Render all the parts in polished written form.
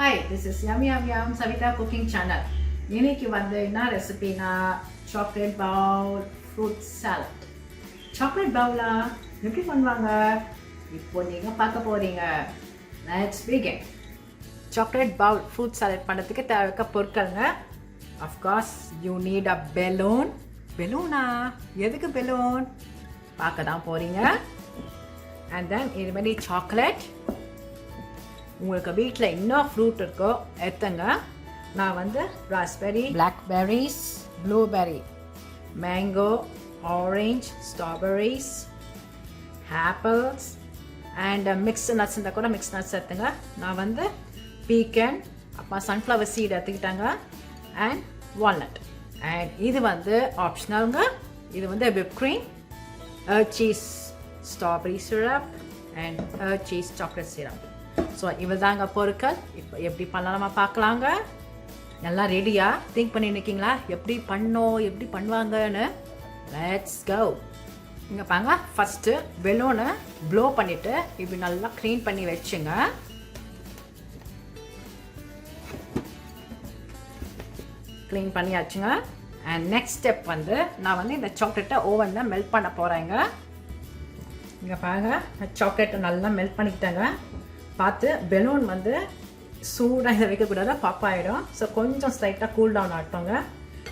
Hi, this is Yum Yum Yum Savita Cooking Channel. இன்னைக்கு வந்து என்ன ரெசிபினா chocolate bowl fruit salad. Chocolate பவுலா எப்படி பண்ணுவாங்க இப்போ நீங்க பார்க்க போறீங்க. Let's begin. Chocolate bowl fruit salad பண்ணுறதுக்கு தேவைக்க பொருட்கள்ங்க. Of course, you need a balloon. பெலூனா எதுக்கு பெலூன் பார்க்க தான் போறீங்க. And then இது மாதிரி சாக்லேட். உங்களுக்கு வீட்டில் இன்னும் ஃப்ரூட் இருக்கோ எடுத்துங்க. நான் வந்து raspberry, blackberries, blueberry, mango, orange, strawberries, apples and mix nuts இருந்தால் கூட மிக்ஸ் நட்ஸ் எடுத்துங்க. நான் வந்து பீக்கன், அப்புறம் சன்ஃப்ளவர் சீட் எடுத்துக்கிட்டாங்க அண்ட் வால்நட். அண்ட் இது வந்து ஆப்ஷனலுங்க. இது வந்து whip cream, cheese strawberry syrup and cheese chocolate syrup. So இவ்வளோ தாங்க பொருட்கள். இப்போ எப்படி பண்ணலாமா பார்க்கலாங்க. எல்லாம் ரெடியாக திங்க் பண்ணி நிற்கிங்களா எப்படி பண்ணோம் எப்படி பண்ணுவாங்கன்னு. Let's go. இங்கே பாங்க, ஃபஸ்ட்டு பெலூனை ப்ளோ பண்ணிவிட்டு இப்படி நல்லா க்ளீன் பண்ணி வச்சுங்க. க்ளீன் பண்ணியாச்சுங்க. அண்ட் நெக்ஸ்ட் ஸ்டெப் வந்து நான் வந்து இந்த சாக்லேட்டை ஓவனில் மெல்ட் பண்ண போகிறேங்க. இங்கே பாருங்க, சாக்லேட்டை நல்லா மெல்ட் பண்ணிக்கிட்டேங்க. பார்த்து பெலூன் வந்து சூடாக இதை வைக்கக்கூடாது, பாப்பாயிடும். ஸோ கொஞ்சம் ஸ்லைட்டாக கூல் டவுன் ஆட்டோங்க.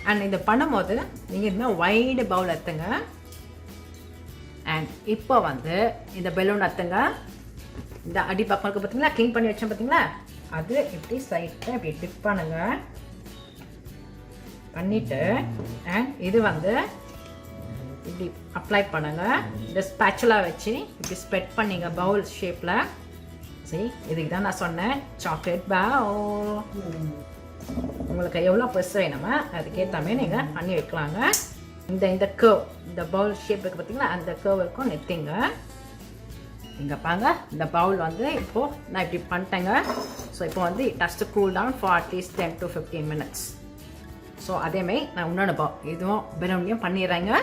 அண்ட் இதை பண்ணும்போது நீங்கள் இன்னும் வைடு பவுல் எடுத்துங்க. அண்ட் இப்போ வந்து இந்த பெலூன் எடுத்துங்க. இந்த அடி பக்கம் இருக்குது பார்த்தீங்களா, க்ளீன் பண்ணி வச்சேன் பார்த்தீங்களா, அது இப்படி ஸ்லைட்டாக இப்படி டிப் பண்ணுங்க. பண்ணிவிட்டு அண்ட் இது வந்து இப்படி அப்ளை பண்ணுங்க. இந்த ஸ்பேச்சுலா வச்சு இப்படி ஸ்ப்ரெட் பண்ணிங்க பவுல் ஷேப்பில். சரி, இதுக்கு தான் நான் சொன்னேன் சாக்லேட் பவுல். உங்களுக்கு எவ்வளோ பெருசு வேணுமோ அதுக்கேற்ற மாதிரி நீங்கள் பண்ணி வைக்கலாங்க. இந்த கர்வ், இந்த பவுல் ஷேப் இருக்குது பார்த்தீங்களா, அந்த கர்வ் இருக்கும் நிறுத்திங்க. இங்கே பாங்க, இந்த பவுல் வந்து இப்போது நான் இப்படி பண்ணிட்டேங்க. ஸோ இப்போ வந்து it has to cool down for at least 10 to 15 minutes. So அதேமாதிரி நான் இன்னொன்று இதுவும் பெலூன்லையும் பண்ணிடுறேங்க.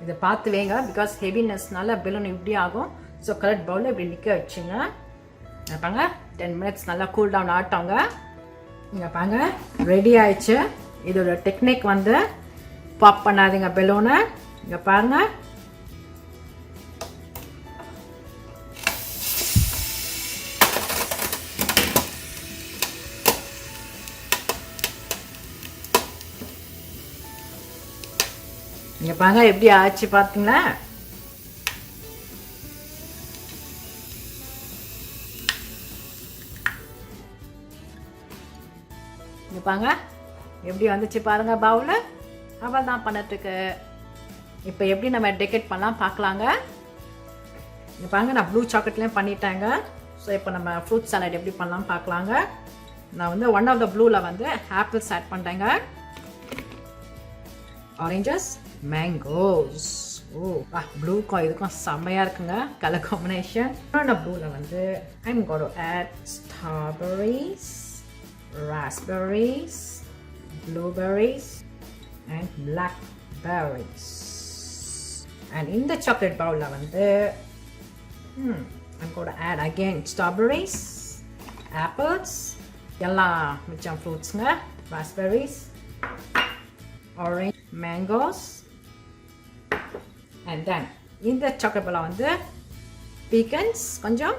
இதை பார்த்து வைங்க, பிகாஸ் ஹெவினஸ்னால பெலூன் இப்படி ஆகும். ஸோ கரெக்ட் பவுலில் இப்படி நிற்க வச்சுங்க. பாங்க, 10 minutes நல்லா கூல் டவுன் ஆட்டோங்க. இங்கே பாங்க, ரெடி ஆயிடுச்சு. இதோட டெக்னிக் வந்து பாப் பண்ணாதீங்க பெலூனை. இங்கே பாருங்க, இங்கே பாருங்க எப்படி ஆச்சு பார்த்தீங்களா. இங்கே பாருங்க எப்படி வந்துச்சு பாருங்க பவுலு. அவள் தான் பண்ணதுக்கு. இப்போ எப்படி நம்ம டெக்கரேட் பண்ணலாம் பார்க்கலாங்க. இங்கே பாருங்க, நான் ப்ளூ சாக்லேட்லேயும் பண்ணிட்டேங்க. ஸோ இப்போ நம்ம ஃப்ரூட் சாலட் எப்படி பண்ணலாம் பார்க்கலாங்க. நான் வந்து ஒன் ஆஃப் த ப்ளூவில் வந்து ஆப்பிள்ஸ் ஆட் பண்ணுறேங்க. Oranges, mangoes. ஓ வா, ப்ளூக்கும் இதுக்கும் செம்மையாக இருக்குங்க கலர் காம்பினேஷன். இன்னொன்று ப்ளூவில் வந்து I'm got to add strawberries, raspberries, blueberries and blackberries. And இந்த சாக்லேட் பவுலில் வந்து I'm got to add again strawberries, apples, எல்லாம் மிச்சம் ஃப்ரூட்ஸுங்க, raspberries, orange, mangoes, and then in the chocolate ball வந்து pecans, கொஞ்சம்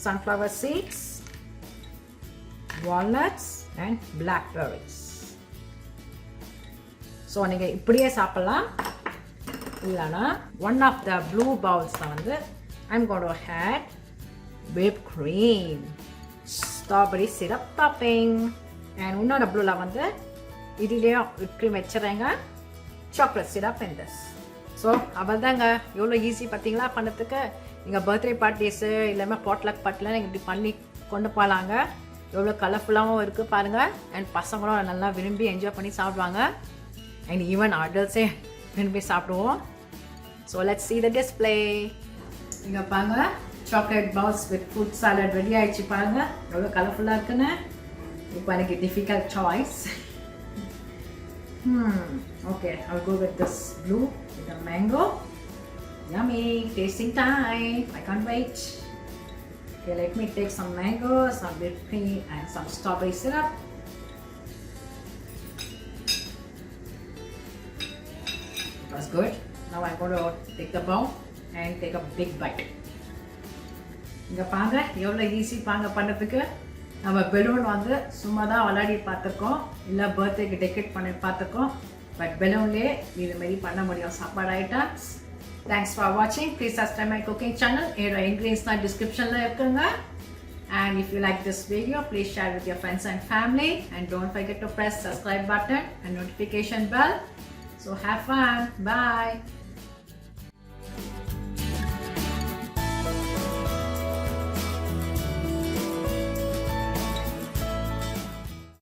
sunflower seeds, walnuts and blackberries. So நீங்கள் இப்படியே சாப்பிடலாம். இல்லைனா ஒன் ஆஃப் த ப்ளூ பவுல்ஸில் வந்து I'm going to add whipped cream, strawberry syrup topping, and இன்னொரு ப்ளூவில் வந்து இதுலேயும் விப் க்ரீம் வச்சுறேங்க, chocolate syrup in this. So அவள் தாங்க, எவ்வளோ ஈஸி பார்த்தீங்களா பண்ணுறதுக்கு. நீங்கள் பர்த்டே பார்ட்டிஸு இல்லாமல் பாட்லக் பார்ட்டிலாம் நீங்கள் இப்படி பண்ணி கொண்டு போகலாங்க. எவ்வளோ கலர்ஃபுல்லாகவும் இருக்குது பாருங்கள். அண்ட் பசங்களும் நல்லா விரும்பி என்ஜாய் பண்ணி சாப்பிடுவாங்க. அண்ட் ஈவன் அடல்ட்ஸே விரும்பி சாப்பிடுவோம். So let's see the display. இங்கே பாருங்க, chocolate bowls with fruit salad ready ஆகிடுச்சு பாருங்கள். எவ்வளோ கலர்ஃபுல்லாக இருக்குன்னு. இப்போ எனக்கு difficult choice. Okay, I'll go with this blue with the mango. Yummy, tasting time. I can't wait. Okay, let me take some mango, some whipped cream and some strawberry syrup. That's good. Now I'm going to take the bowl and take a big bite. இங்க பாங்க எவ்வளோ easy பாங்க பண்ணுறதுக்கு. நம்ம balloon வந்து சும்மா தான் விளையாடி பார்த்துருக்கோம், இல்லை பர்த்டேக்கு டெக்கரேட் பண்ணி பார்த்துருக்கோம். பட் பெலூன்லேயே இது மாரி பண்ண முடியும் சாப்பாடு ஐட்டம்ஸ். தேங்க்ஸ் ஃபார் வாட்சிங். Please subscribe my cooking channel. என்னோட இன்க்ரீடியன்ஸ்லாம் டிஸ்கிரிப்ஷனில் இருக்குங்க. And if you like this video, please share with your friends and family. And don't forget to press subscribe button and notification bell. So have fun. Bye.